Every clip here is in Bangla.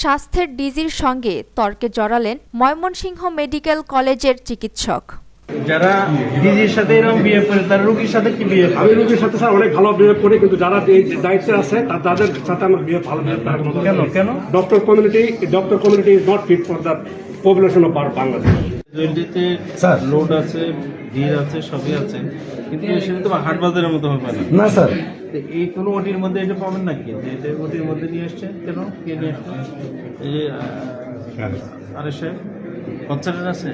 স্বাস্থ্যের ডিজির সঙ্গে তর্কে জড়ালেন ময়মনসিংহ মেডিকেল কলেজের চিকিৎসক। যারা ডিজির সাথে এরকম বিহেভ করে তারা রোগীর সাথে কি বিহেভ? আমি রোগীর সাথে স্যার অনেক ভালো বিহেভ করি, কিন্তু যারা এই দায়িত্বে আছে তাদের সাথে আমার বিহেভ ভালো বিহেভ করার মতো। কেন? Doctor community is not fit for the population of Bangladesh. জলদিতে লোড আছে, ভিড় আছে, সবই আছে, কিন্তু সেটা তো হাট বাজারের মতো হবে না স্যার। এই কোনো ওটির মধ্যে এটা পাবেন নাকি যে এটা ওটির মধ্যে নিয়ে আসছে? কেন কে নিয়ে আসছে? এই যে আরে সাহেব কনসার্টের আছে,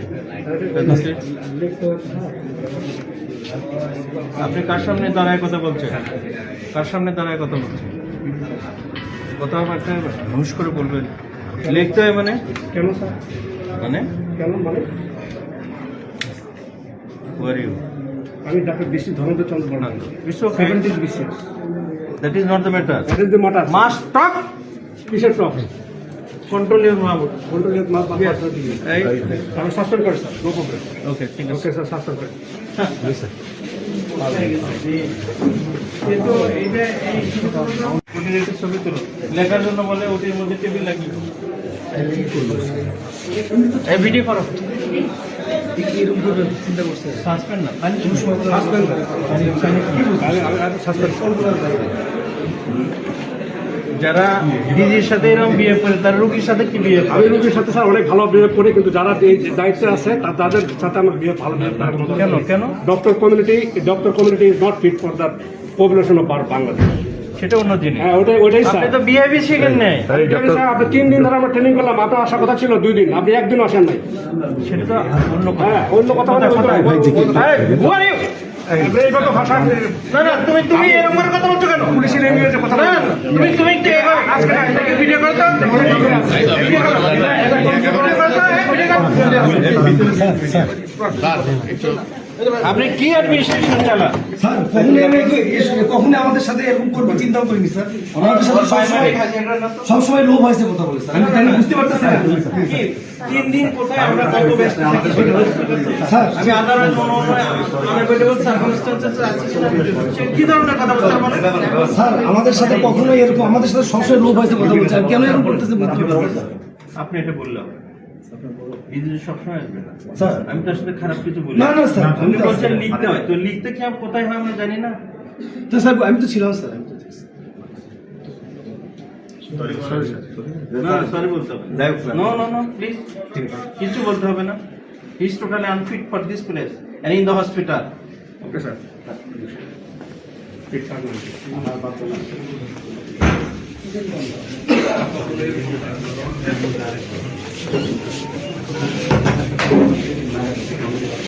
আপনি কার সামনে দাঁড়ায় কথা বলছেন? কার সামনে দাঁড়ায় কথা বলছেন? কথা একটা হুঁশ করে বলবেন। লিখতে হয় মানে কেন স্যার? মানে Who are you? আমি doctor BC Dhananjay Chandra Barman. It's okay. 70 BCS। That is not the matter. That is the matter. Must talk. কিসের top? Control your mouth. Control Right? আমি সাসপেন্ড করি স্যার, নো প্রবলেম। Okay, ঠিক আছে। ওকে স্যার, সাসপেন্ড করি। কিন্তু এইটা ওটির একটা ছবি তুলো, লেখার জন্য বলে ওটির মধ্যে টেবিল লাগিয়ে দাও। এই ভিডিও করো। সাসপেন্ড না, যারা ডিজির সাথে এরকম বিহেভ করে তারা রোগীর সাথে কি বিহেভ? আমি রোগীর সাথে স্যার অনেক ভালো বিহেভ করি, কিন্তু যারা এই দায়িত্বে আছে তাদের সাথে আমার বিহেভ ভালো বিহেভ করার মতো। কেন? Doctor community is not fit for the population of Bangladesh. সেটা অন্য জিনিস। হ্যাঁ, ওটাই স্যার। আপনি তো বিহেভই শিখেন নাই। স্যার, আপনি 3 দিন ধরে আমরা ট্রেনিং করলাম, আপনার আসার কথা ছিল 2 দিন, আপনি একদিনও আসেন নাই। সেটা তো অন্য কথা। হ্যাঁ, অন্য কথা বলতে Who are you? এইভাবে ভাষা না, তুমি এরকম করে কথা বলছো কেন? পুলিশের ইংরেজিতে কথা না, তুমি আজকে ভিডিও করো তো। আপনি কি অ্যাডমিনিস্ট্রেশন চালান? স্যার কখনো আমাদের সাথে এরকম করবে চিন্তাও করিনি স্যার। আমাদের সাথে সবসময় লোভ হয়েছে কথা বলে স্যার। আমি বুঝতে পারতেছি না 3 দিন কোথায় আমরা কত ব্যস্ত থাকি স্যার। আমি আদারওয়াইজ আনএভয়েডেবল সার্কামস্ট্যান্সেস আছে সেটা কি ধরনের কথা বলতে বলেন? স্যার আমাদের সাথে কখনো এরকম, আমাদের সাথে সবসময় লোভ হয়েছে কথা বলছে। কেন এরকম করতেছে বুঝতে পারছি না। আপনি এটা বললাম এই যে সবসময় আসবে না স্যার। আমি তার সাথে খারাপ কিছু বলি না স্যার, আপনি বলছেন লিখতে হয়, তো লিখতে কি কোথায় হয় আমরা জানি না। তো স্যার আমি তো ছিলাম স্যার। না, সরি বলতে হবে। নো প্লিজ, কিছু বলতে হবে না। He is totally unfit for this place and in the hospital. Okay sir, ঠিকঠাক আমার বাচ্চা